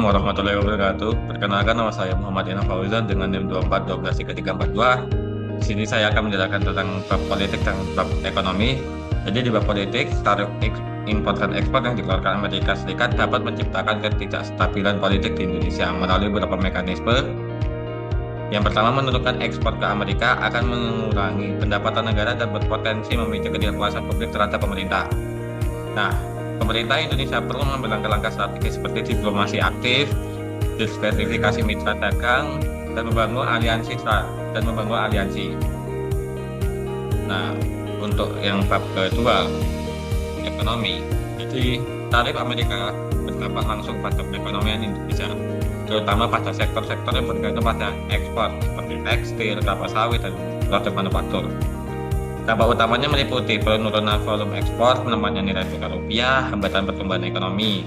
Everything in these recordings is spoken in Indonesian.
Assalamualaikum warahmatullahi wabarakatuh. Perkenalkan, nama saya Muhammad Yana Fauzan dengan NIM 24 Di sini saya akan menjelaskan tentang bab politik dan bab ekonomi. Jadi di bab politik, tarif impor dan ekspor yang dikeluarkan Amerika Serikat dapat menciptakan ketidakstabilan politik di Indonesia melalui beberapa mekanisme. Yang pertama, menurunkan ekspor ke Amerika akan mengurangi pendapatan negara dan berpotensi memicu ketidakpuasan publik terhadap pemerintah. Nah, pemerintah Indonesia perlu mengambil langkah-langkah strategis seperti diplomasi aktif, diversifikasi mitra dagang, dan membangun aliansi. Nah, untuk yang bab kedua, ekonomi. Jadi, tarif Amerika berdampak langsung pada perekonomian Indonesia, terutama pada sektor-sektor yang bergantung pada ekspor seperti tekstil, kelapa sawit, dan produk manufaktur. Dampak utamanya meliputi penurunan volume ekspor, melemahnya nilai tukar rupiah, hambatan pertumbuhan ekonomi.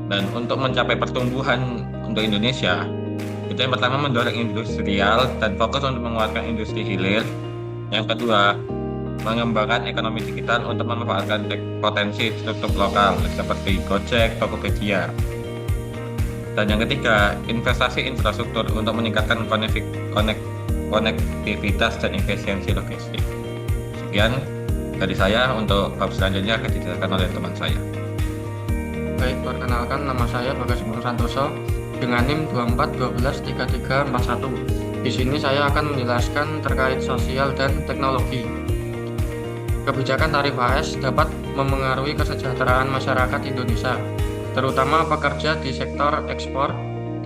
Dan untuk mencapai pertumbuhan untuk Indonesia, itu yang pertama mendorong industrial dan fokus untuk menguatkan industri hilir. Yang kedua, mengembangkan ekonomi digital untuk memanfaatkan potensi struktur lokal seperti Gojek, Tokopedia. Dan yang ketiga, investasi infrastruktur untuk meningkatkan konektivitas dan efisiensi logistik. Sekian dari saya. Untuk bab selanjutnya akan dijelaskan oleh teman saya. Baik, perkenalkan, nama saya Bagas Bung Santoso dengan NIM 24123341. Di sini saya akan menjelaskan terkait sosial dan teknologi. Kebijakan tarif AS dapat memengaruhi kesejahteraan masyarakat Indonesia, terutama pekerja di sektor ekspor.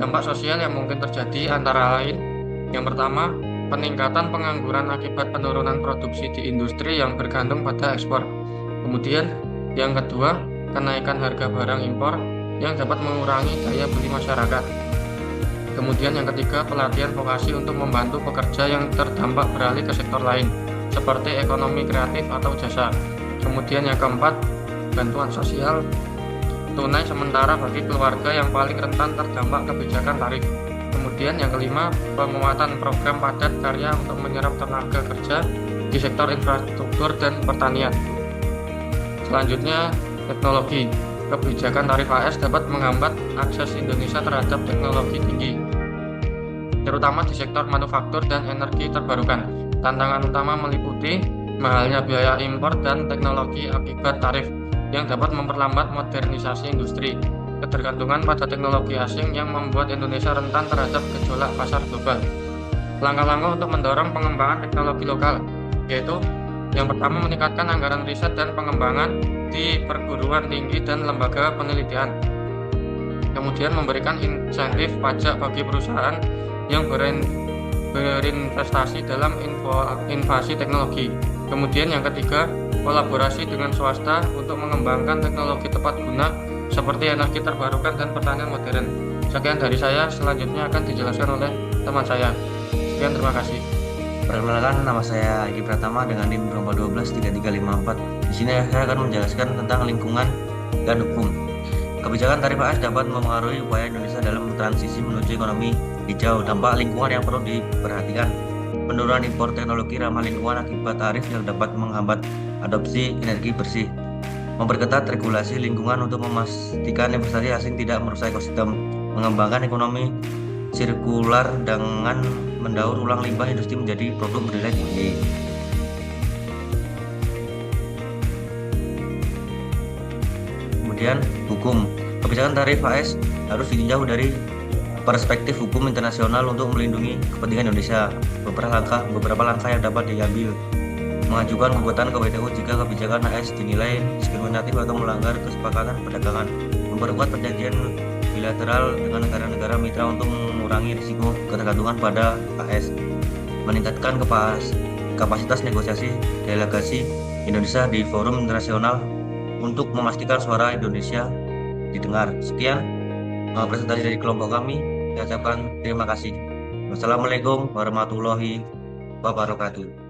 Dampak sosial yang mungkin terjadi antara lain: yang pertama, peningkatan pengangguran akibat penurunan produksi di industri yang bergantung pada ekspor. Kemudian, yang kedua, kenaikan harga barang impor yang dapat mengurangi daya beli masyarakat. Kemudian yang ketiga, pelatihan vokasi untuk membantu pekerja yang terdampak beralih ke sektor lain, seperti ekonomi kreatif atau jasa. Kemudian yang keempat, bantuan sosial tunai sementara bagi keluarga yang paling rentan terdampak kebijakan tarif. Kemudian yang kelima, penguatan program padat karya untuk menyerap tenaga kerja di sektor infrastruktur dan pertanian. Selanjutnya, teknologi. Kebijakan tarif AS dapat menghambat akses Indonesia terhadap teknologi tinggi, terutama di sektor manufaktur dan energi terbarukan. Tantangan utama meliputi mahalnya biaya impor dan teknologi akibat tarif yang dapat memperlambat modernisasi industri, ketergantungan pada teknologi asing yang membuat Indonesia rentan terhadap gejolak pasar global. Langkah-langkah untuk mendorong pengembangan teknologi lokal, yaitu yang pertama, meningkatkan anggaran riset dan pengembangan di perguruan tinggi dan lembaga penelitian. Kemudian memberikan insentif pajak bagi perusahaan yang berinvestasi dalam inovasi teknologi. Kemudian yang ketiga, kolaborasi dengan swasta untuk mengembangkan teknologi tepat guna seperti energi terbarukan dan pertanian modern. Sekian dari saya, selanjutnya akan dijelaskan oleh teman saya. Sekian, terima kasih. Perkenalkan, nama saya Egi Pratama dengan NIM 24123354. Di sini saya akan menjelaskan tentang lingkungan dan hukum. Kebijakan tarif AS dapat mempengaruhi upaya Indonesia dalam transisi menuju ekonomi hijau. Dampak lingkungan yang perlu diperhatikan: penurunan impor teknologi ramah lingkungan akibat tarif yang dapat menghambat adopsi energi bersih. Memperketat regulasi lingkungan untuk memastikan investasi asing tidak merusak ekosistem. Mengembangkan ekonomi sirkular dengan mendaur ulang limbah industri menjadi produk bernilai tinggi. Kemudian hukum. Kebijakan tarif AS harus ditinjau dari perspektif hukum internasional untuk melindungi kepentingan Indonesia. Beberapa langkah yang dapat diambil: mengajukan gugatan ke WTO jika kebijakan AS dinilai diskriminatif atau melanggar kesepakatan perdagangan. Memperkuat perjanjian bilateral dengan negara-negara mitra untuk mengurangi risiko ketergantungan pada AS. Meningkatkan kapasitas negosiasi delegasi Indonesia di forum internasional untuk memastikan suara Indonesia didengar. Sekian presentasi dari kelompok kami. Saya ucapkan terima kasih. Wassalamualaikum warahmatullahi wabarakatuh.